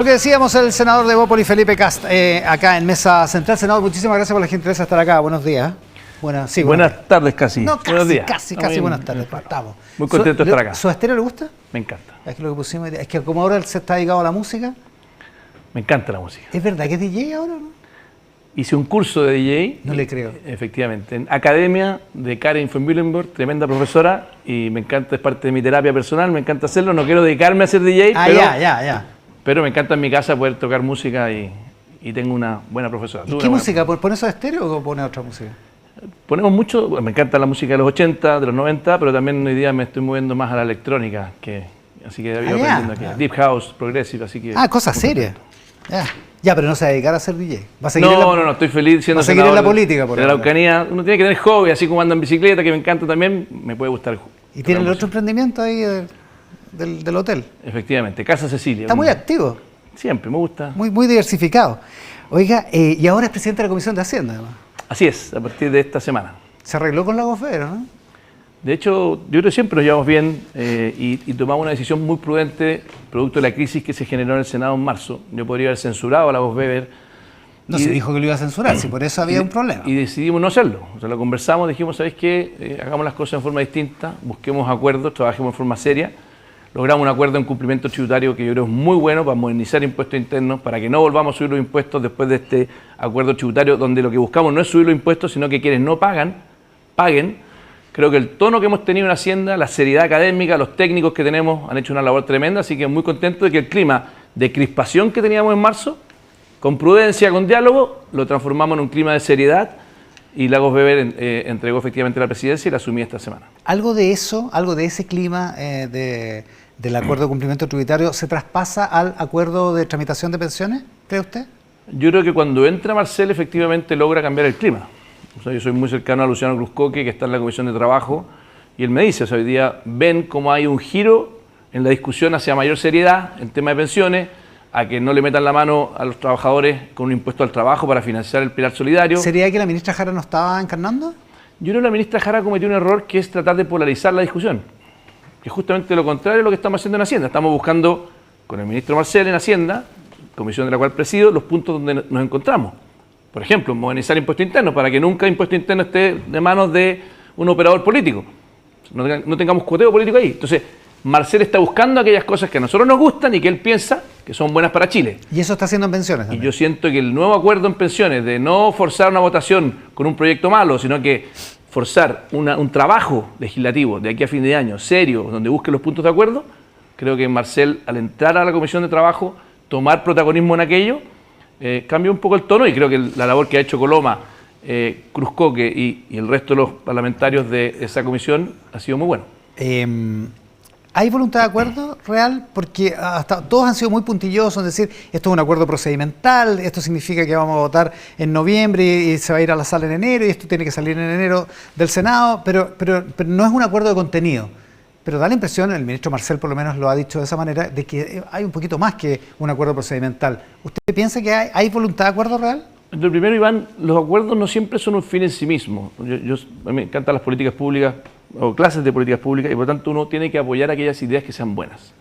Lo que decíamos, el senador de Bópoli, Felipe Kast, acá en Mesa Central. Senador, muchísimas gracias por la gentileza de estar acá. Buenos días. Buenas tardes casi. No, casi, buenos días. casi buenas tardes. Estamos. Muy contento de estar acá. ¿Su estéreo le gusta? Me encanta. Es que lo que pusimos, es que como ahora se está dedicado a la música. Me encanta la música. ¿Es verdad que es DJ ahora o no? Hice un curso de DJ. No le creo. Efectivamente. En Academia de Karen von Willenburg, tremenda profesora, y me encanta, es parte de mi terapia personal, me encanta hacerlo. No quiero dedicarme a ser DJ, pero me encanta en mi casa poder tocar música y tengo una buena profesora. ¿Y qué música? ¿Pone eso de estéreo o pone otra música? Ponemos mucho, me encanta la música de los 80, de los 90, pero también hoy día me estoy moviendo más a la electrónica, así que he ido aprendiendo aquí. Deep House, Progressive, así que... Cosas serias. Ya, pero no se va a dedicar a ser DJ. ¿Va a seguir no, estoy feliz siendo senador. ¿Va a seguir en la política? Por la Araucanía. Uno tiene que tener hobby, así como anda en bicicleta, que me encanta también, me puede gustar. ¿Y tiene el otro emprendimiento ahí del hotel? Efectivamente, Casa Cecilia. Está muy activo. Siempre, me gusta. Muy diversificado. Oiga, y ahora es presidente de la Comisión de Hacienda, además. Así es, a partir de esta semana. Se arregló con Lagos Febres, ¿no? De hecho, yo creo que siempre nos llevamos bien y tomamos una decisión muy prudente, producto de la crisis que se generó en el Senado en marzo. Yo podría haber censurado a Lagos Weber. No se dijo que lo iba a censurar, si por eso había un problema. Y decidimos no hacerlo. O sea, lo conversamos, dijimos, ¿sabéis qué? Hagamos las cosas en forma distinta, busquemos acuerdos, trabajemos en forma seria. Logramos un acuerdo en cumplimiento tributario que yo creo es muy bueno para modernizar impuestos internos, para que no volvamos a subir los impuestos después de este acuerdo tributario, donde lo que buscamos no es subir los impuestos, sino que quienes no pagan, paguen. Creo que el tono que hemos tenido en Hacienda, la seriedad académica, los técnicos que tenemos han hecho una labor tremenda, así que muy contento de que el clima de crispación que teníamos en marzo, con prudencia, con diálogo, lo transformamos en un clima de seriedad y Lagos Weber entregó efectivamente la presidencia y la asumí esta semana. ¿Algo de eso, algo de ese clima del acuerdo de cumplimiento tributario se traspasa al acuerdo de tramitación de pensiones, cree usted? Yo creo que cuando entra Marcel efectivamente logra cambiar el clima. O sea, yo soy muy cercano a Luciano Cruzcoque, que está en la Comisión de Trabajo, y él me dice, o sea, hoy día ven cómo hay un giro en la discusión hacia mayor seriedad en tema de pensiones, a que no le metan la mano a los trabajadores con un impuesto al trabajo para financiar el pilar solidario. ¿Sería que la ministra Jara no estaba encarnando? Yo creo que la ministra Jara cometió un error que es tratar de polarizar la discusión, que es justamente lo contrario de lo que estamos haciendo en Hacienda. Estamos buscando, con el ministro Marcel en Hacienda, comisión de la cual presido, los puntos donde nos encontramos. Por ejemplo, modernizar impuesto interno, para que nunca impuesto interno esté de manos de un operador político. No tengamos cuoteo político ahí. Entonces, Marcel está buscando aquellas cosas que a nosotros nos gustan y que él piensa que son buenas para Chile. Y eso está haciendo en pensiones también. Y yo siento que el nuevo acuerdo en pensiones, de no forzar una votación con un proyecto malo, sino que forzar un trabajo legislativo de aquí a fin de año, serio, donde busque los puntos de acuerdo, creo que Marcel, al entrar a la Comisión de Trabajo, tomar protagonismo en aquello, cambia un poco el tono y creo que la labor que ha hecho Coloma, Cruzcoque y el resto de los parlamentarios de esa comisión ha sido muy bueno. ¿Hay voluntad de acuerdo real? Porque hasta todos han sido muy puntillosos en decir esto es un acuerdo procedimental, esto significa que vamos a votar en noviembre y se va a ir a la sala en enero y esto tiene que salir en enero del Senado, pero no es un acuerdo de contenido. Pero da la impresión, el ministro Marcel por lo menos lo ha dicho de esa manera, de que hay un poquito más que un acuerdo procedimental. ¿Usted piensa que hay voluntad de acuerdo real? Lo primero, Iván, los acuerdos no siempre son un fin en sí mismo. A mí me encantan las políticas públicas o clases de políticas públicas y por lo tanto uno tiene que apoyar aquellas ideas que sean buenas.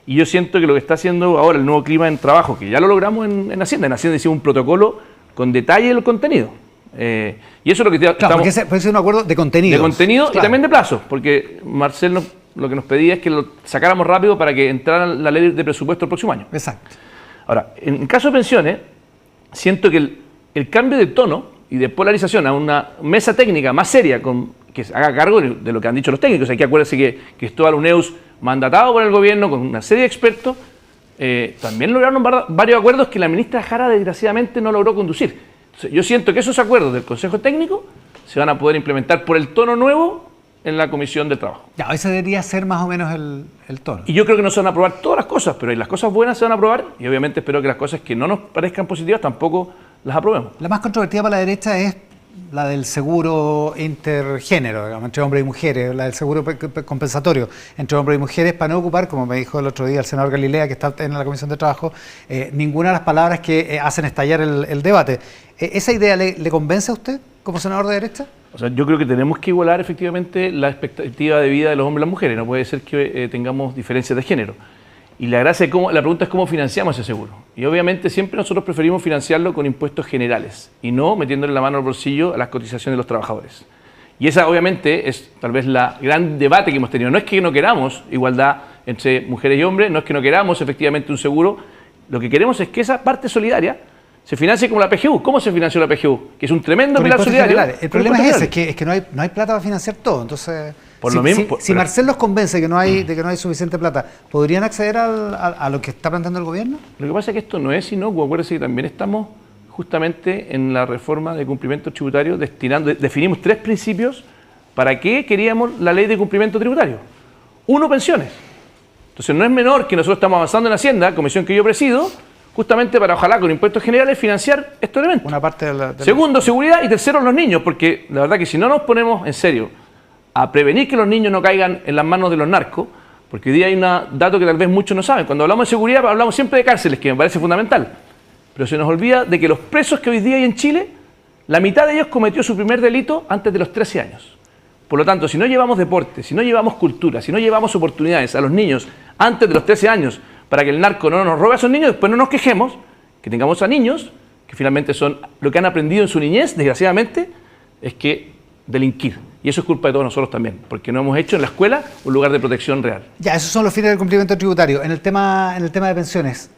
Y yo siento que lo que está haciendo ahora el nuevo clima en trabajo, que ya lo logramos en Hacienda hicimos un protocolo con detalle del contenido. Y eso es lo que claro, porque puede ser un acuerdo de contenido. De contenido, claro. Y también de plazo, porque Marcel lo que nos pedía es que lo sacáramos rápido para que entrara la ley de presupuesto el próximo año. Exacto. Ahora, en caso de pensiones, siento que el cambio de tono y de polarización a una mesa técnica más seria, que se haga cargo de lo que han dicho los técnicos. Hay que acuérdense que Cristóbal Uneus, mandatado por el gobierno con una serie de expertos, también lograron varios acuerdos que la ministra Jara desgraciadamente no logró conducir. Entonces, yo siento que esos acuerdos del Consejo Técnico se van a poder implementar por el tono nuevo en la Comisión de Trabajo. Ya, ese debería ser más o menos el tono. Y yo creo que no se van a aprobar todas las cosas, pero las cosas buenas se van a aprobar y obviamente espero que las cosas que no nos parezcan positivas tampoco las aprobemos. La más controvertida para la derecha es la del seguro intergénero, digamos, entre hombres y mujeres, la del seguro compensatorio entre hombres y mujeres, para no ocupar, como me dijo el otro día el senador Galilea, que está en la Comisión de Trabajo, ninguna de las palabras que hacen estallar el debate. ¿Esa idea le convence a usted como senador de derecha? O sea, yo creo que tenemos que igualar efectivamente la expectativa de vida de los hombres y las mujeres. No puede ser que tengamos diferencias de género. Y la gracia es la pregunta es cómo financiamos ese seguro. Y obviamente siempre nosotros preferimos financiarlo con impuestos generales y no metiéndole la mano al bolsillo a las cotizaciones de los trabajadores. Y esa obviamente es tal vez la gran debate que hemos tenido. No es que no queramos igualdad entre mujeres y hombres, no es que no queramos efectivamente un seguro. Lo que queremos es que esa parte solidaria se financie como la PGU. ¿Cómo se financió la PGU? Que es un tremendo Con pilar solidario. El problema es ese, es que no hay plata para financiar todo. Entonces, por lo mismo, si Marcel los convence de que no hay suficiente plata, ¿podrían acceder a lo que está planteando el gobierno? Lo que pasa es que esto no es inocuo. Acuérdense que también estamos justamente en la reforma de cumplimiento tributario definimos 3 principios para qué queríamos la ley de cumplimiento tributario. 1, pensiones. Entonces no es menor que nosotros estamos avanzando en Hacienda, comisión que yo presido, justamente para ojalá con impuestos generales financiar estos elementos. Una parte de la... Segundo, seguridad, y tercero, los niños, porque la verdad que si no nos ponemos en serio a prevenir que los niños no caigan en las manos de los narcos, porque hoy día hay un dato que tal vez muchos no saben, cuando hablamos de seguridad hablamos siempre de cárceles, que me parece fundamental, pero se nos olvida de que los presos que hoy día hay en Chile, la mitad de ellos cometió su primer delito antes de los 13 años. Por lo tanto, si no llevamos deporte, si no llevamos cultura, si no llevamos oportunidades a los niños antes de los 13 años, para que el narco no nos robe a esos niños, después no nos quejemos que tengamos a niños que finalmente son lo que han aprendido en su niñez, desgraciadamente, es que delinquir. Y eso es culpa de todos nosotros también, porque no hemos hecho en la escuela un lugar de protección real. Ya, esos son los fines del cumplimiento tributario. En el tema de pensiones,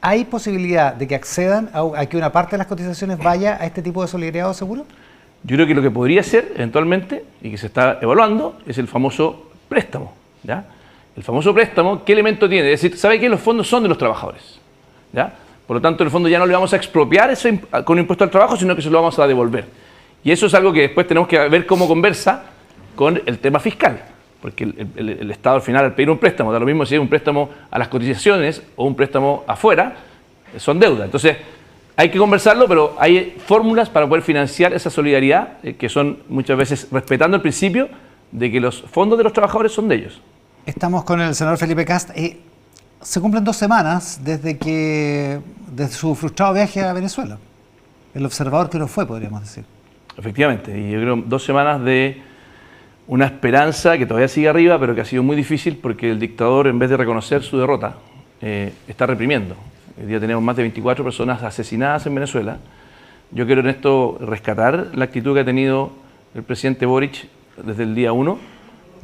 ¿hay posibilidad de que accedan a que una parte de las cotizaciones vaya a este tipo de solidaridad o seguro? Yo creo que lo que podría ser eventualmente, y que se está evaluando, es el famoso préstamo, ¿ya? El famoso préstamo, ¿qué elemento tiene? Es decir, ¿sabe que los fondos son de los trabajadores? ¿Ya? Por lo tanto, en el fondo ya no le vamos a expropiar con impuesto al trabajo, sino que se lo vamos a devolver. Y eso es algo que después tenemos que ver cómo conversa con el tema fiscal. Porque el Estado al final, al pedir un préstamo, da lo mismo si es un préstamo a las cotizaciones o un préstamo afuera, son deuda. Entonces, hay que conversarlo, pero hay fórmulas para poder financiar esa solidaridad, que son muchas veces respetando el principio de que los fondos de los trabajadores son de ellos. Estamos con el senador Felipe Kast. Se cumplen 2 semanas desde su frustrado viaje a Venezuela. El observador que no fue, podríamos decir. Efectivamente, y yo creo 2 semanas de una esperanza que todavía sigue arriba, pero que ha sido muy difícil porque el dictador, en vez de reconocer su derrota, está reprimiendo. Hoy día tenemos más de 24 personas asesinadas en Venezuela. Yo quiero en esto rescatar la actitud que ha tenido el presidente Boric desde el día 1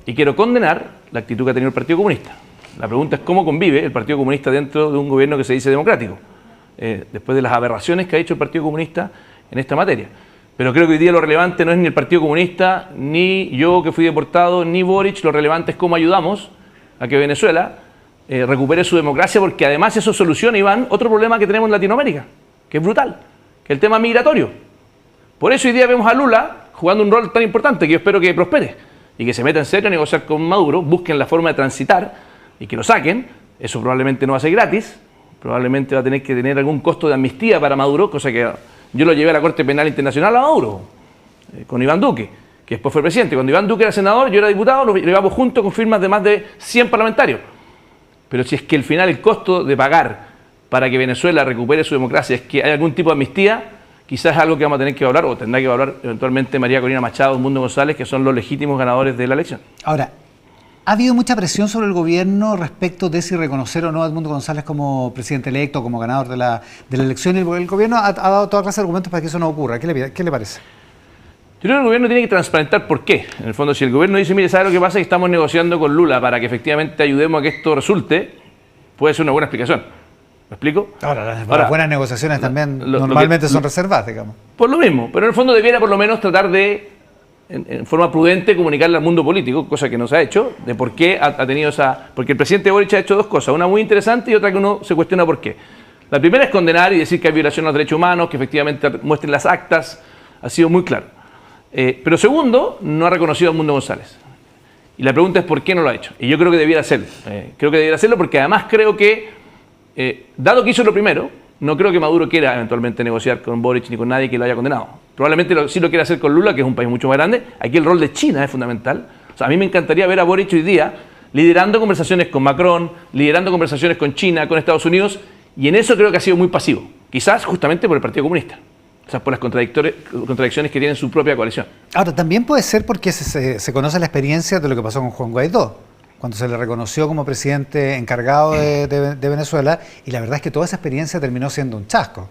y quiero condenar la actitud que ha tenido el Partido Comunista. La pregunta es cómo convive el Partido Comunista dentro de un gobierno que se dice democrático, después de las aberraciones que ha hecho el Partido Comunista en esta materia. Pero creo que hoy día lo relevante no es ni el Partido Comunista, ni yo que fui deportado, ni Boric. Lo relevante es cómo ayudamos a que Venezuela recupere su democracia, porque además eso soluciona, Iván, otro problema que tenemos en Latinoamérica, que es brutal, que es el tema migratorio. Por eso hoy día vemos a Lula jugando un rol tan importante que yo espero que prospere y que se meta en serio a negociar con Maduro, busquen la forma de transitar y que lo saquen. Eso probablemente no va a ser gratis, probablemente va a tener que tener algún costo de amnistía para Maduro, cosa que yo lo llevé a la Corte Penal Internacional a Maduro, con Iván Duque, que después fue presidente. Cuando Iván Duque era senador, yo era diputado, lo llevamos juntos con firmas de más de 100 parlamentarios. Pero si es que al final el costo de pagar para que Venezuela recupere su democracia es que hay algún tipo de amnistía, quizás es algo que vamos a tener que evaluar, o tendrá que evaluar eventualmente María Corina Machado, Edmundo González, que son los legítimos ganadores de la elección. Ahora, ¿ha habido mucha presión sobre el gobierno respecto de si reconocer o no a Edmundo González como presidente electo, como ganador de la elección? El gobierno ha dado toda clase de argumentos para que eso no ocurra. ¿Qué le parece? Yo creo que el gobierno tiene que transparentar por qué. En el fondo, si el gobierno dice, mire, ¿sabe lo que pasa? Que estamos negociando con Lula para que efectivamente ayudemos a que esto resulte, puede ser una buena explicación. ¿Me explico? Ahora, las buenas negociaciones también normalmente son reservadas, digamos. Por lo mismo, pero en el fondo debiera por lo menos tratar de, en forma prudente, comunicarle al mundo político, cosa que no se ha hecho, de por qué ha tenido esa... Porque el presidente Boric ha hecho 2 cosas, una muy interesante y otra que uno se cuestiona por qué. La primera es condenar y decir que hay violación a los derechos humanos, que efectivamente muestren las actas, ha sido muy claro. Pero segundo, no ha reconocido a Edmundo González. Y la pregunta es por qué no lo ha hecho. Y yo creo que debiera hacerlo. Creo que debiera hacerlo porque además creo que, dado que hizo lo primero, no creo que Maduro quiera eventualmente negociar con Boric ni con nadie que lo haya condenado. Probablemente sí lo quiera hacer con Lula, que es un país mucho más grande. Aquí el rol de China es fundamental. O sea, a mí me encantaría ver a Boric hoy día liderando conversaciones con Macron, liderando conversaciones con China, con Estados Unidos, y en eso creo que ha sido muy pasivo. Quizás justamente por el Partido Comunista. O sea, por las contradicciones que tiene su propia coalición. Ahora, también puede ser porque se conoce la experiencia de lo que pasó con Juan Guaidó. cuando se le reconoció como presidente encargado de Venezuela, y la verdad es que toda esa experiencia terminó siendo un chasco.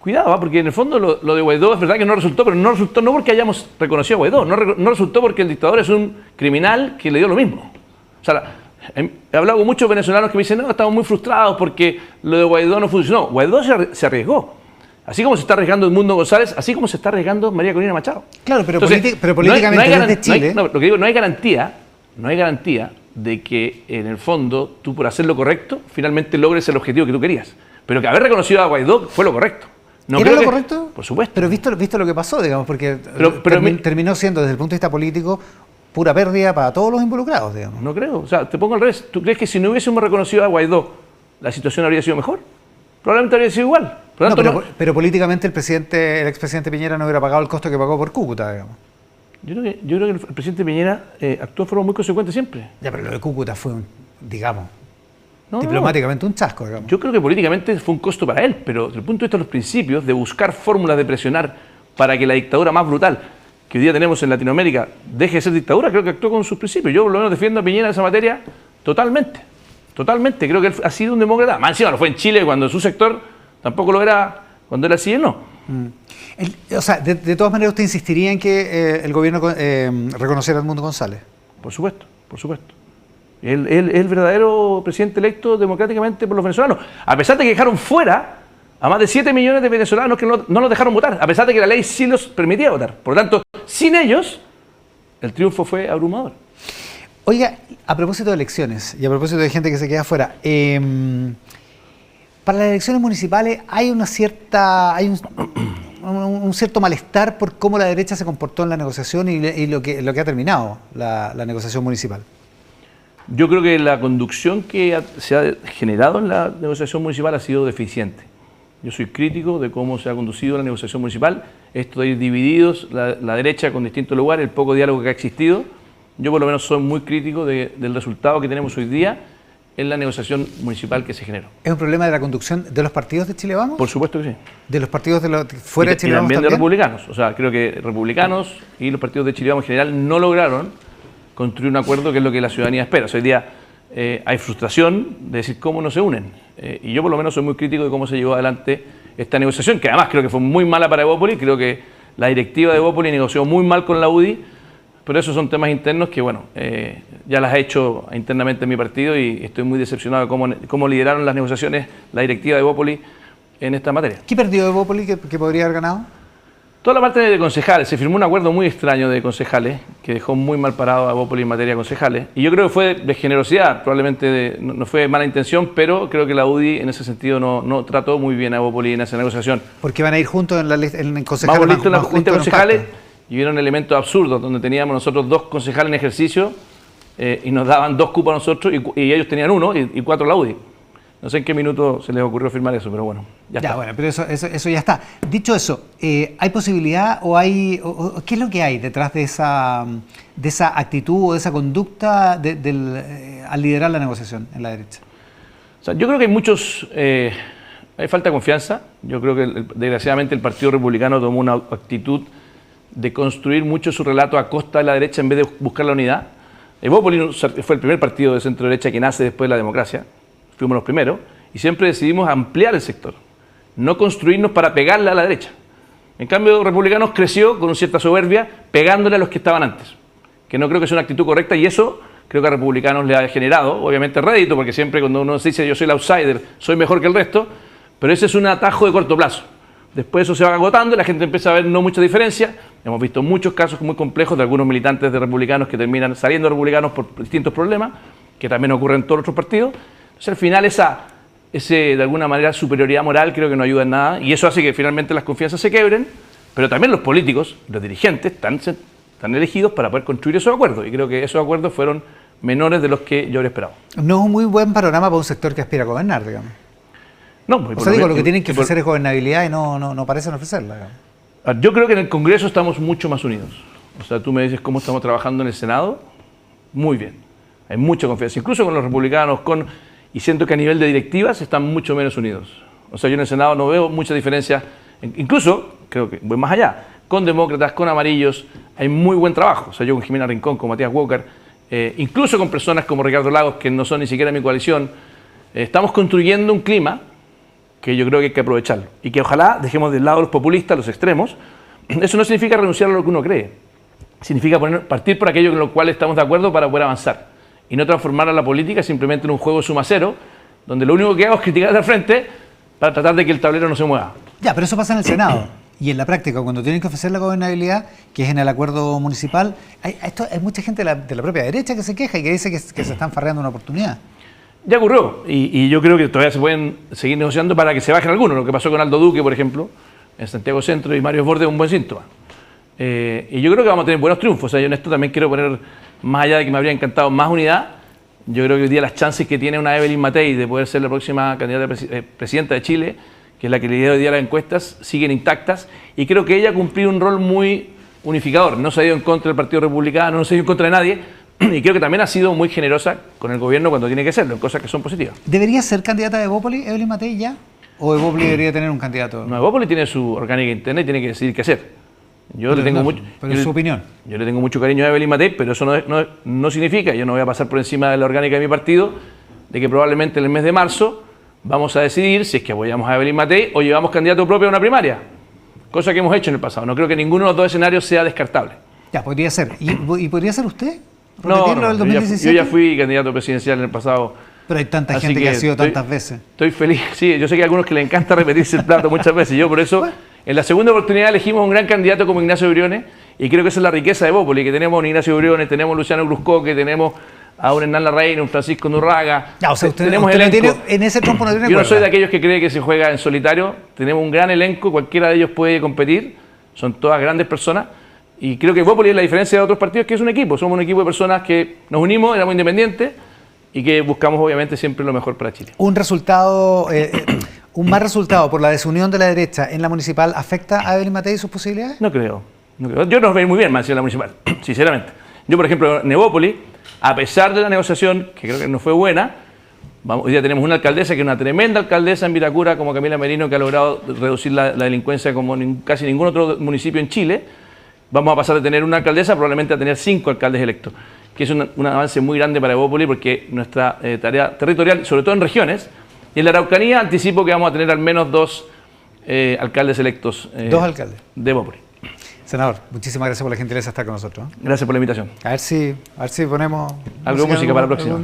Cuidado, porque en el fondo lo de Guaidó es verdad que no resultó, pero no resultó no porque hayamos reconocido a Guaidó, no resultó porque el dictador es un criminal que le dio lo mismo. O sea, he hablado con muchos venezolanos que me dicen, no, estamos muy frustrados porque lo de Guaidó no funcionó. Guaidó se arriesgó. Así como se está arriesgando Edmundo González, así como se está arriesgando María Corina Machado. Claro, pero, pero políticamente desde Chile... lo que digo, no hay garantía de que en el fondo tú por hacer lo correcto finalmente logres el objetivo que tú querías. Pero que haber reconocido a Guaidó fue lo correcto. No ¿Era lo correcto? Por supuesto. Pero visto lo que pasó, digamos, porque terminó siendo desde el punto de vista político pura pérdida para todos los involucrados, digamos. No creo, o sea, te pongo al revés. ¿Tú crees que si no hubiésemos reconocido a Guaidó, la situación habría sido mejor? Probablemente habría sido igual. Pero políticamente el expresidente Piñera no hubiera pagado el costo que pagó por Cúcuta, digamos. Yo creo que el presidente Piñera actuó de forma muy consecuente siempre. Ya, pero lo de Cúcuta fue digamos, diplomáticamente un chasco, digamos. Yo creo que políticamente fue un costo para él, pero desde el punto de vista de los principios, de buscar fórmulas de presionar para que la dictadura más brutal que hoy día tenemos en Latinoamérica deje de ser dictadura, creo que actuó con sus principios. Yo por lo menos defiendo a Piñera en esa materia totalmente. Totalmente, creo que él ha sido un demócrata. Más encima lo fue en Chile cuando su sector tampoco lo era cuando era así, él no. O sea, de todas maneras usted insistiría en que el gobierno reconociera a Edmundo González. Por supuesto, por supuesto. Él es el verdadero presidente electo democráticamente por los venezolanos. A pesar de que dejaron fuera a más de 7 millones de venezolanos que no los dejaron votar, a pesar de que la ley sí los permitía votar. Por lo tanto, sin ellos, el triunfo fue abrumador. Oiga, a propósito de elecciones y a propósito de gente que se queda afuera, para las elecciones municipales hay un cierto malestar por cómo la derecha se comportó en la negociación y lo que ha terminado la negociación municipal. Yo creo que la conducción que se ha generado en la negociación municipal ha sido deficiente. Yo soy crítico de cómo se ha conducido la negociación municipal, esto de ir divididos, la derecha con distintos lugares, el poco diálogo que ha existido. Yo por lo menos soy muy crítico del resultado que tenemos hoy día en la negociación municipal que se generó. ¿Es un problema de la conducción de los partidos de Chile Vamos? Por supuesto que sí. ¿De los partidos fuera de Chile Vamos también? De republicanos. O sea, creo que republicanos y los partidos de Chile Vamos en general no lograron construir un acuerdo que es lo que la ciudadanía espera. O sea, hoy día hay frustración de decir cómo no se unen. Y yo por lo menos soy muy crítico de cómo se llevó adelante esta negociación, que además creo que fue muy mala para Evópolis. Creo que la directiva de Evópolis negoció muy mal con la UDI. Pero esos son temas internos que, bueno, ya las he hecho internamente en mi partido y estoy muy decepcionado de cómo lideraron las negociaciones la directiva de Evópolis en esta materia. ¿Qué perdió Evópolis que podría haber ganado? Toda la parte de concejales. Se firmó un acuerdo muy extraño de concejales que dejó muy mal parado a Evópolis en materia de concejales. Y yo creo que fue de generosidad, probablemente no fue de mala intención, pero creo que la UDI en ese sentido no trató muy bien a Evópolis en esa negociación. ¿Porque van a ir juntos en concejales? Vamos listos en la lista de concejales. Y hubieron elementos absurdos donde teníamos nosotros 2 concejales en ejercicio y nos daban 2 cupos a nosotros y ellos tenían 1 y 4 la UDI. No sé en qué minuto se les ocurrió firmar eso, pero bueno, ya está. Bueno, pero eso ya está. Dicho eso, ¿hay posibilidad o qué es lo que hay detrás de esa actitud o de esa conducta al liderar la negociación en la derecha? O sea, yo creo que hay falta de confianza. Yo creo que desgraciadamente el Partido Republicano tomó una actitud de construir mucho su relato a costa de la derecha en vez de buscar la unidad. Evópolis fue el primer partido de centro derecha que nace después de la democracia, fuimos los primeros, y siempre decidimos ampliar el sector, no construirnos para pegarle a la derecha. En cambio, Republicanos creció con cierta soberbia, pegándole a los que estaban antes, que no creo que sea una actitud correcta, y eso creo que a Republicanos le ha generado, obviamente, rédito, porque siempre cuando uno dice yo soy el outsider, soy mejor que el resto, pero ese es un atajo de corto plazo. Después eso se va agotando y la gente empieza a ver no mucha diferencia. Hemos visto muchos casos muy complejos de algunos militantes de republicanos que terminan saliendo republicanos por distintos problemas, que también ocurren en todos los otros partidos. Entonces al final ese de alguna manera superioridad moral creo que no ayuda en nada y eso hace que finalmente las confianzas se quebren, pero también los políticos, los dirigentes están elegidos para poder construir esos acuerdos y creo que esos acuerdos fueron menores de los que yo habría esperado. No es un muy buen panorama para un sector que aspira a gobernar, digamos. No, o sea, digo, lo que tienen que ofrecer es gobernabilidad y no parecen ofrecerla. Digamos. Yo creo que en el Congreso estamos mucho más unidos. O sea, tú me dices cómo estamos trabajando en el Senado, muy bien. Hay mucha confianza, incluso con los republicanos, y siento que a nivel de directivas están mucho menos unidos. O sea, yo en el Senado no veo mucha diferencia, incluso, creo que voy más allá, con demócratas, con amarillos, hay muy buen trabajo. O sea, yo con Jimena Rincón, con Matías Walker, incluso con personas como Ricardo Lagos, que no son ni siquiera mi coalición, estamos construyendo un clima que yo creo que hay que aprovecharlo y que ojalá dejemos de lado los populistas, los extremos. Eso no significa renunciar a lo que uno cree, significa partir por aquello con lo cual estamos de acuerdo para poder avanzar y no transformar a la política simplemente en un juego suma cero, donde lo único que hago es criticar de frente para tratar de que el tablero no se mueva. Ya, pero eso pasa en el Senado. Y en la práctica, cuando tienen que ofrecer la gobernabilidad, que es en el acuerdo municipal, hay mucha gente de la propia derecha que se queja y que dice que se están farreando una oportunidad. Ya ocurrió, y yo creo que todavía se pueden seguir negociando para que se bajen algunos. Lo que pasó con Aldo Duque, por ejemplo, en Santiago Centro, y Mario Bordes es un buen síntoma. Y yo creo que vamos a tener buenos triunfos. O sea, yo en esto también quiero poner, más allá de que me habría encantado más unidad, yo creo que hoy día las chances que tiene una Evelyn Matei de poder ser la próxima candidata presidenta de Chile, que es la que lidera hoy día las encuestas, siguen intactas, y creo que ella ha cumplido un rol muy unificador. No se ha ido en contra del Partido Republicano, no se ha ido en contra de nadie, y creo que también ha sido muy generosa con el gobierno cuando tiene que serlo, en cosas que son positivas. ¿Debería ser candidata de Evópoli, Evelyn Matei, ya? ¿O Evópoli debería tener un candidato? No, Evópoli tiene su orgánica interna y tiene que decidir qué hacer. Yo le tengo mucho, pero es su opinión. Yo le tengo mucho cariño a Evelyn Matei, pero eso no significa, yo no voy a pasar por encima de la orgánica de mi partido, de que probablemente en el mes de marzo vamos a decidir si es que apoyamos a Evelyn Matei o llevamos candidato propio a una primaria, cosa que hemos hecho en el pasado. No creo que ninguno de los dos escenarios sea descartable. Ya, podría ser. ¿Y podría ser usted? No, del 2017? yo ya fui candidato presidencial en el pasado. Pero hay tanta gente que ha sido tantas veces. Estoy feliz, sí, yo sé que hay algunos que les encanta repetirse el plato muchas veces, yo por eso en la segunda oportunidad elegimos un gran candidato como Ignacio Briones, y creo que esa es la riqueza de Evópoli, que tenemos a un Ignacio Briones, tenemos a Luciano Cruzco, que tenemos a un Hernán Larraín, un Francisco Nurraga. Ya, o sea, usted tenemos no tiene, en ese trompo no tiene Yo no cuerda. soy de aquellos que cree que se juega en solitario, tenemos un gran elenco, cualquiera de ellos puede competir, son todas grandes personas, y creo que Evópoli es la diferencia de otros partidos, que es un equipo, somos un equipo de personas que nos unimos, éramos independientes, y que buscamos obviamente siempre lo mejor para Chile. Un resultado, un mal resultado por la desunión de la derecha en la municipal, ¿afecta a Evelyn Matei y sus posibilidades? No creo. Yo nos veo muy bien más en la municipal, sinceramente. Yo, por ejemplo, en Evópoli, a pesar de la negociación, que creo que no fue buena, hoy día tenemos una alcaldesa que es una tremenda alcaldesa en Vitacura, como Camila Merino, que ha logrado reducir la delincuencia como casi ningún otro municipio en Chile. Vamos a pasar de tener una alcaldesa probablemente a tener 5 alcaldes electos, que es un avance muy grande para Evópoli, porque nuestra tarea territorial, sobre todo en regiones, y en la Araucanía anticipo que vamos a tener al menos 2 alcaldes electos. 2 alcaldes. De Evópoli. Senador, muchísimas gracias por la gentileza de estar con nosotros. Gracias por la invitación. A ver si ponemos algo de música para la próxima.